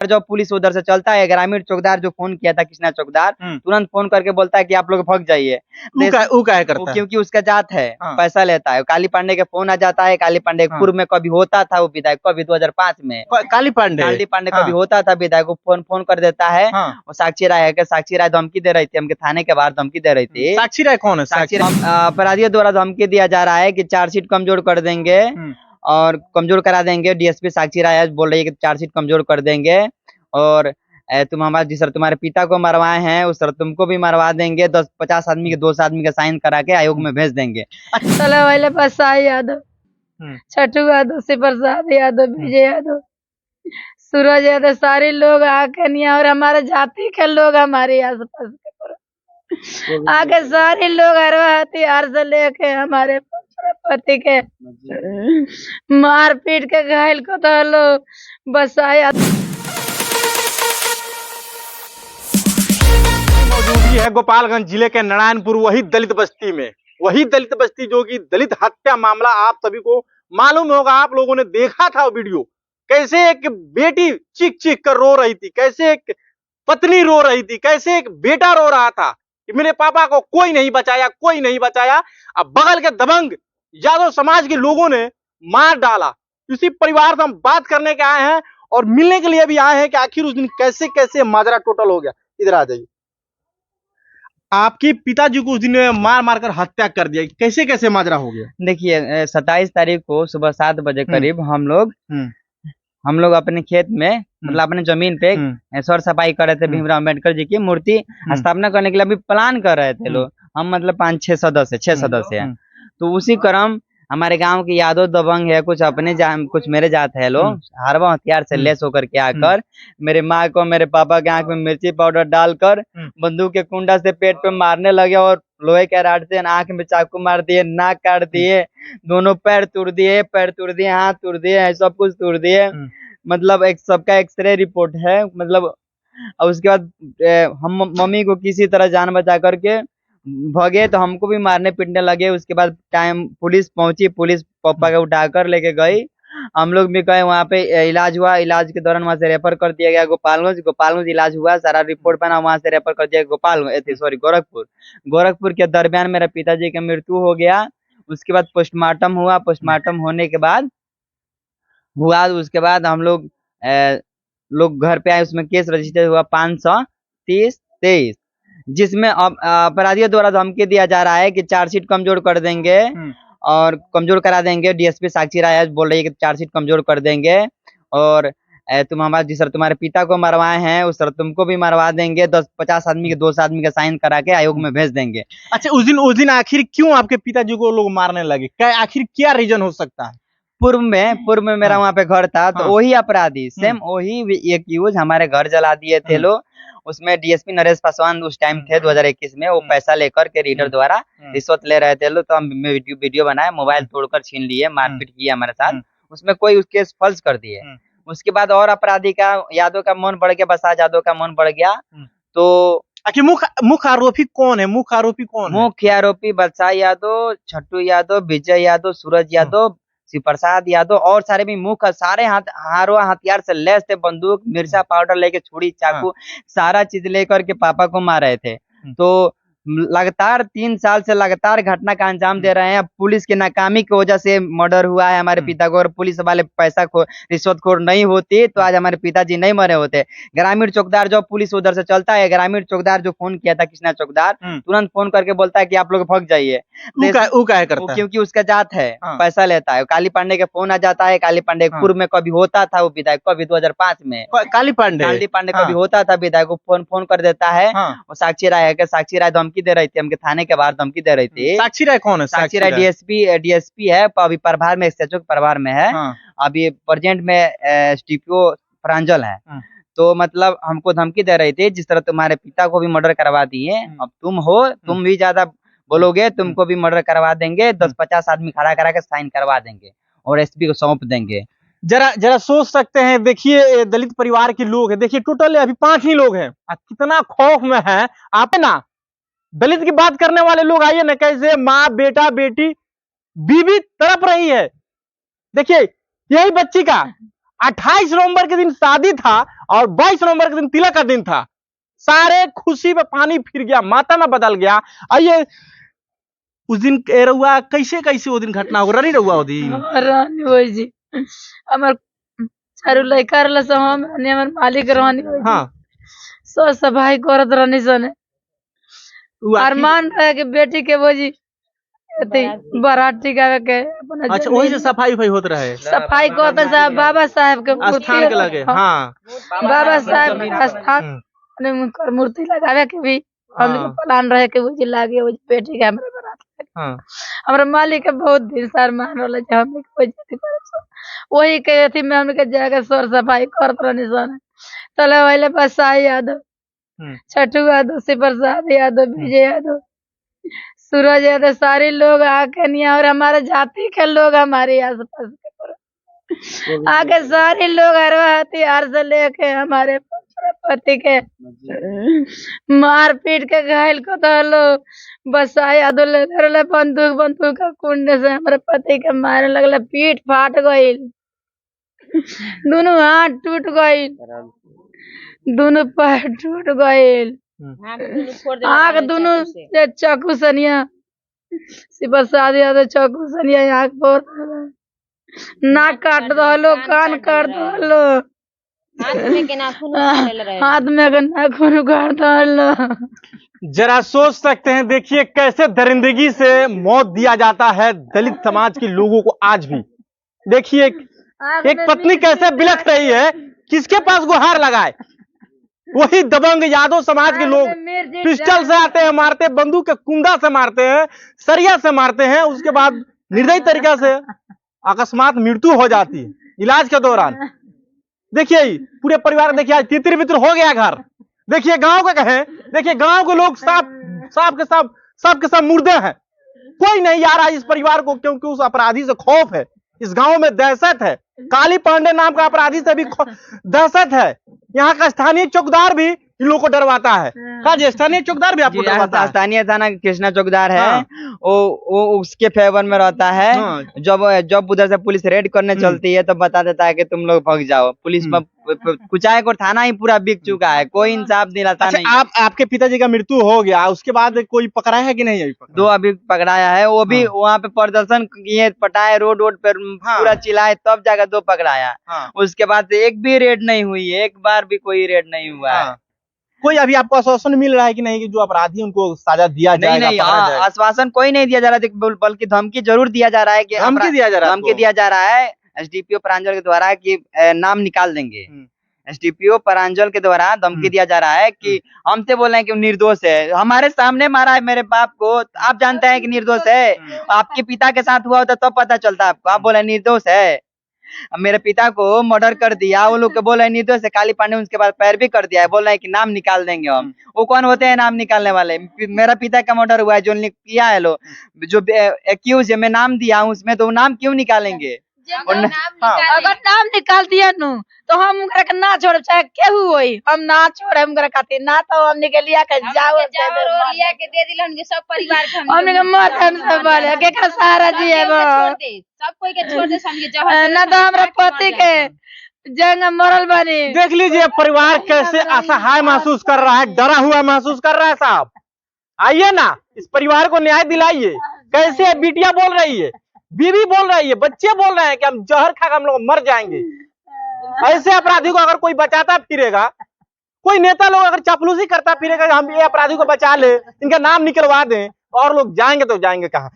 जो पुलिस उधर से चलता है, ग्रामीण चौकीदार जो फोन किया था, कृष्णा चौकीदार तुरंत फोन करके बोलता है कि आप लोग भाग जाइए। वो क्या करता है? क्योंकि उसका जात है, हाँ। पैसा लेता है। काली पांडे के फोन आ जाता है। काली पांडे हाँ। पूर्व में कभी होता था वो विधायक, कभी 2005 में काली पांडे कभी होता था विधायक को फोन कर देता है। हाँ। और साक्षी राय है कि साक्षी राय धमकी दे रही थी, हमके थाने के बाहर धमकी दे रही थी। साक्षी राय कौन है? साक्षी अपराधियों द्वारा धमकी दिया जा रहा है कि चार्जशीट कमजोर कर देंगे और कमजोर करा देंगे। डीएसपी साक्षी राय बोल रही है कि चार्जशीट कमजोर कर देंगे और तुम हमारे जिस तरह तुम्हारे पिता को मरवाए हैं उस तरह तुमको भी मरवा देंगे। 10-50 आदमी के 200 आदमी का साइन करा के आयोग में भेज देंगे। चला वाले बसाई यादव, छठू यादव, शिव प्रसाद यादव, विजय यादव, सूरज यादव, सारे लोग आके नहीं और हमारे जाति के लोग हमारे आसपास के आके सारे लोग हथियार से लेके हमारे पति के मार पीट के घायल को तो लोग बसाया। मौजूदगी है गोपालगंज जिले के नारायणपुर, वही दलित बस्ती में, वही दलित बस्ती जो कि दलित हत्या मामला आप सभी को मालूम होगा। आप लोगों ने देखा था वो वीडियो, कैसे एक बेटी चीख चीख कर रो रही थी, कैसे एक पत्नी रो रही थी, कैसे एक बेटा रो रहा था कि मेरे पापा को कोई नहीं बचाया, कोई नहीं बचाया। अब बगल के दबंग यादव समाज के लोगों ने मार डाला। इसी परिवार से हम बात करने के आए हैं और मिलने के लिए भी आए हैं कि आखिर उस दिन कैसे कैसे माजरा टोटल हो गया। इधर आ जाइए। आपके पिताजी को उस दिन मार मार कर हत्या कर दिया, कैसे कैसे माजरा हो गया? देखिए 27 तारीख को सुबह 7 बजे करीब हम लोग अपने खेत में मतलब अपने जमीन पे सौर सफाई कर रहे थे। भीमराव अम्बेडकर जी की मूर्ति स्थापना करने के लिए अभी प्लान कर रहे थे लोग। हम मतलब 5-6 सदस्य 6 सदस्य हैं। तो उसी क्रम हमारे गांव के यादव दबंग है, कुछ अपने कुछ मेरे जात है लोग, हरवा हथियार से लेस होकर के आकर मेरे माँ को मेरे पापा के आंख में मिर्ची पाउडर डालकर बंदूक के कुंडा से पेट पे मारने लगे और लोहे के राड से आंख में चाकू मार दिए, नाक काट दिए, दोनों पैर तोड़ दिए, हाथ तोड़ दिए, सब कुछ तोड़ दिए। मतलब एक सबका एक्सरे रिपोर्ट है। मतलब उसके बाद हम मम्मी को किसी तरह जान बचा करके भगे तो हमको भी मारने पीटने लगे। उसके बाद टाइम पुलिस पहुंची, पुलिस पापा को उठाकर लेके गई। हम लोग भी गए, वहाँ पे इलाज हुआ। इलाज के दौरान वहाँ से रेफर कर दिया गया गोपालगंज इलाज हुआ, सारा रिपोर्ट बना, वहाँ से रेफर कर दिया गोरखपुर के दरमियान मेरे पिताजी की मृत्यु हो गया। उसके बाद पोस्टमार्टम हुआ। पोस्टमार्टम होने के बाद उसके बाद हम लोग घर पे आए। उसमें केस रजिस्टर हुआ 530-23, जिसमें अपराधियों द्वारा धमकी दिया जा रहा है कि चार्जशीट कमजोर कर देंगे और कमजोर करा देंगे। डीएसपी साक्षी राय बोल रही है कि चार्जशीट कमजोर कर देंगे और तुम हमारे जिस तरह तुम्हारे पिता को मरवाए हैं उस तरह तुमको भी मरवा देंगे। 10-50 आदमी के 200 आदमी का साइन करा के आयोग में भेज देंगे। अच्छा, उस दिन आखिर क्यों आपके पिताजी को लोग मारने लगे? आखिर क्या रीजन हो सकता है? पूर्व में मेरा वहाँ पे घर था तो वही अपराधी सेम वही एक्यूज हमारे घर जला दिए थे लोग। उसमें डीएसपी नरेश पासवान उस टाइम थे 2021 में। वो पैसा लेकर के रीडर द्वारा रिश्वत ले रहे थे लोग, तो हम वीडियो बनाए, मोबाइल तोड़कर छीन लिए, मारपीट किया हमारे साथ। उसमें कोई उस केस फल्स कर दिए। उसके बाद और अपराधी का यादव का मन बढ़ गया, बसराज यादव का मन बढ़ गया। तो आखिर मुख्य आरोपी कौन है? मुख्य आरोपी बसराज यादव, छठू यादव, विजय यादव, सूरज यादव, शिव प्रसाद यादव और सारे भी सारे हारवा हथियार से लैस थे। बंदूक, मिर्चा पाउडर लेके, छुरी, चाकू, सारा चीज लेकर के पापा को मार रहे थे। तो लगातार 3 साल से लगातार घटना का अंजाम दे रहे हैं। पुलिस की नाकामी की वजह से मर्डर हुआ है हमारे पिता को। और पुलिस वाले रिश्वतखोर नहीं होती तो आज हमारे पिताजी नहीं मरे होते। ग्रामीण चौकीदार जो पुलिस उधर से चलता है, ग्रामीण चौकीदार जो फोन किया था, कृष्णा चौकीदार तुरंत फोन करके बोलता है कि आप लोग भाग जाइए। क्योंकि उसका जात है, पैसा लेता है। काली पांडे के फोन आ जाता है। काली पांडे पूर्व में कभी होता था वो विधायक, कभी 2005 में काली पांडे कभी होता था विधायक को फोन कर देता है। और साक्षी राय धमकी दे रही थी, हमके थाने के बाहर धमकी दे रही थी। साक्षी राय कौन है? साक्षी राय डीएसपी है, अभी प्रभार में, SHO प्रभार में है। अभी प्रेजेंट में STPO प्रांजल है। तो मतलब हमको धमकी दे रही थी, जिस तरह तुम्हारे पिता को भी मर्डर करवा दिए, अब तुम भी ज्यादा बोलोगे, तुमको भी मर्डर करवा देंगे। 10-50 आदमी खड़ा करा के साइन करवा देंगे और एसपी को सौंप देंगे। जरा सोच सकते हैं। देखिए दलित परिवार के लोग हैं, देखिए टोटल अभी 5 ही लोग हैं। कितना खौफ में है आप ना। दलित की बात करने वाले लोग आइए ना, कैसे माँ, बेटा, बेटी, बीवी तड़प रही है। देखिए यही बच्ची का 28 नवंबर के दिन शादी था और 22 नवंबर के दिन तिलक का दिन था। सारे खुशी में पानी फिर गया, मातम में बदल गया। आइए उस दिन रहुआ कैसे कैसे वो दिन घटना हो रही रहुआ वो दिन रानी होई जी हमर चारू लइका रहल से हम ने हमर मालिक रहनी होई हाँ सो सफाई करत रहनी सने अरमान रहे कि बेटी के वो जी अथी बारात टिकावे के अपना अच्छा वही से सफाई उफाई होत रहे सफाई करते साहब बाबा साहब के मूर्ति स्थान के लगे। हाँ बाबा साहब के स्थान ने उनकर मूर्ति लगावे के भी हमके प्लान रहे कि वो जी लागे वो बेटी के हमरा बारात लगे। हाँ हमरा मालिक के बहुत दिन सर मान रहल जे हम के वजह से वही के अथी में हमके जाके सर सफाई करत रहनी सन चले वाले बसाई यादव छठू यादव से प्रसाद यादव विजय यादव सूरज यादव सारे लोग आके नहीं और हमारे जाति के लोग हमारे आसपास के आगे सारे लोग हथियार से लेके हमारे पति के मार पीट के घायल को दलो बसा यादव ले बंदूक का कुंडे से हमारे पति के मारे लगले पीठ फाट गई दोनों हाथ टूट गई दोनों पैर टूट गए आँख दोनों चाकू सनिया प्रसाद यादव चाकू सनिया आँख पर नाक काट दलो कान काट दलो हाथ में के नाखून उखाड़ दलो। जरा सोच सकते हैं, देखिए कैसे दरिंदगी से मौत दिया जाता है दलित समाज के लोगों को आज भी। देखिए एक पत्नी कैसे बिलख रही है, किसके पास गुहार लगाए। वही दबंग यादव समाज के लोग पिस्टल से आते हैं मारते, बंदूक के कुंदा से मारते हैं, सरिया से मारते हैं, उसके बाद निर्दयी तरीका से अकस्मात मृत्यु हो जाती है इलाज के दौरान। देखिए पूरे परिवार देखिए आज तितर बितर हो गया घर। देखिए गांव का कहें, देखिए गांव के लोग सब के सब मुर्दे हैं। कोई नहीं आ रहा इस परिवार को, क्योंकि उस अपराधी से खौफ है। इस गांव में दहशत है, काली पांडे नाम का अपराधी से भी दहशत है। यहाँ का स्थानीय चौकीदार भी इन लोगों को डरवाता है। का स्थानीय चौकीदार भी आपको डरवाता है? स्थानीय थाना कृष्णा चौकीदार है, वो उसके फेवर में रहता है। जब उधर से पुलिस रेड करने चलती है तो बता देता है कि तुम लोग भाग जाओ। पुलिस में कुचायक और थाना ही पूरा बिक चुका है, कोई इंसाफ दिलाता नहीं। आपके पिताजी का मृत्यु हो गया, उसके बाद कोई पकड़ाया है कि नहीं? अभी दो अभी पकड़ाया है, वो भी वहाँ पे प्रदर्शन किए, पटाए रोड पर पूरा चिल्लाए, तब जाकर दो पकड़ाया। उसके बाद एक भी रेड नहीं हुई है, एक बार भी कोई रेड नहीं हुआ है। कोई अभी आपको आश्वासन मिल रहा है कि नहीं कि जो अपराधी उनको सजा दिया जाएगा? नहीं, आश्वासन कोई नहीं दिया जा रहा, बल्कि धमकी जरूर दिया जा रहा है कि धमकी दिया जा रहा है एसडीपीओ प्रांजल के द्वारा कि नाम निकाल देंगे। एसडीपीओ प्रांजल के द्वारा धमकी दिया जा रहा है कि हमसे बोल रहे हैं कि निर्दोष है, हमारे सामने मारा है मेरे बाप को, आप जानते हैं कि निर्दोष है। आपके पिता के साथ हुआ होता तब पता चलता आपको, आप बोले निर्दोष है। मेरे पिता को मर्डर कर दिया, वो लोग बोल रहे हैं निर्दोष है। काली पांडे उसके बाद पैर भी कर दिया है, बोल रहे हैं कि नाम निकाल देंगे हम। वो कौन होते हैं नाम निकालने वाले? मेरा पिता का मर्डर हुआ है, जो किया है लो, जो एक्यूज है, मैं नाम दिया हूँ उसमें, तो नाम क्यों निकालेंगे? अगर नाम निकाल दिया नु तो हम उनका के ना छोड़, चाहे केहू होई, हम ना छोड़े उनका खातिर ना, तो हमने के लिया के जाओ लिया के दे दिलन के सब परिवार के हमने के मत हम सब वाले के का सहारा जी है, सब कोई के छोड़ दे समझे जहां ना, तो हमरा पति के जंग मरल बनी। देख लीजिए परिवार कैसे असहाय महसूस कर रहा है, डरा हुआ महसूस कर रहा है। साहब आइए ना, इस परिवार को न्याय दिलाइए। कैसे बिटिया बोल रही है, बीवी बोल रही है, बच्चे बोल रहे हैं कि हम जहर खा हम लोग मर जाएंगे। ऐसे अपराधी को अगर कोई बचाता फिरेगा, कोई नेता लोग अगर चापलूसी करता फिरेगा, हम ये अपराधी को बचा ले, इनका नाम निकलवा दें, और लोग जाएंगे तो जाएंगे कहाँ?